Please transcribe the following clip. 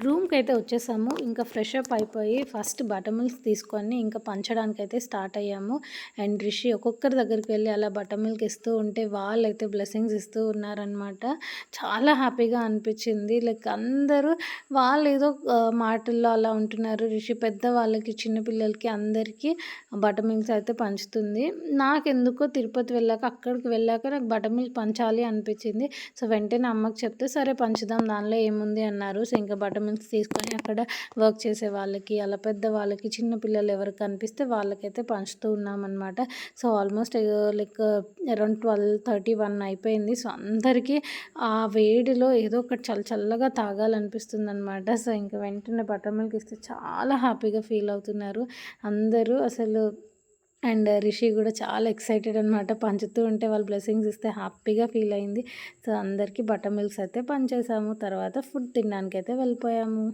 రూమ్‌కైతే వచ్చేసాము. ఇంకా fresh up అయిపోయి ఫస్ట్ బటర్ మిల్క్ తీసుకొని ఇంకా పంచడానికైతే స్టార్ట్ అయ్యాము. అండ్ రిషి ఒక్కొక్కరి దగ్గరికి వెళ్ళి అలా బటర్ మిల్క్ ఇస్తూ ఉంటే వాళ్ళైతే బ్లెస్సింగ్స్ ఇస్తూ ఉన్నారనమాట. చాలా హ్యాపీగా అనిపించింది. లైక్ అందరూ వాళ్ళేదో మాటల్లో అలా ఉంటున్నారు. రిషి పెద్దవాళ్ళకి, చిన్న పిల్లలకి అందరికీ బటర్ మిల్క్స్ అయితే పంచుతుంది. నాకెందుకో తిరుపతి అక్కడికి వెళ్ళాక నాకు బటర్ మిల్క్ పంచాలి అనిపించింది. సో, వెంటనే అమ్మకి చెప్తే సరే పంచుదాం దానిలో ఏముంది అన్నారు. సో, ఇంకా బటర్ మిల్క్స్ తీసుకొని అక్కడ వర్క్ చేసే వాళ్ళకి, అలా పెద్దవాళ్ళకి, చిన్న పిల్లలు ఎవరికి కనిపిస్తే వాళ్ళకైతే పంచుతూ ఉన్నామన్నమాట. సో, ఆల్మోస్ట్ లైక్ అరౌండ్ 12:30, 1 అయిపోయింది. సో, అందరికీ ఆ వేడిలో ఏదో ఒకటి చల్లగా తాగాలనిపిస్తుందనమాట. సో, ఇంక వెంటనే బటర్ మిల్క్ ఇస్తే చాలా హ్యాపీగా ఫీల్ అవుతున్నారు అందరూ అసలు. అండ్ రిషి కూడా చాలా ఎక్సైటెడ్ అనమాట. పంచుతూ ఉంటే వాళ్ళు బ్లెస్సింగ్స్ ఇస్తే హ్యాపీగా ఫీల్ అయింది. సో, అందరికీ బటర్ మిల్క్స్ అయితే పంచేసాము. తర్వాత ఫుడ్ తినడానికైతే వెళ్ళిపోయాము.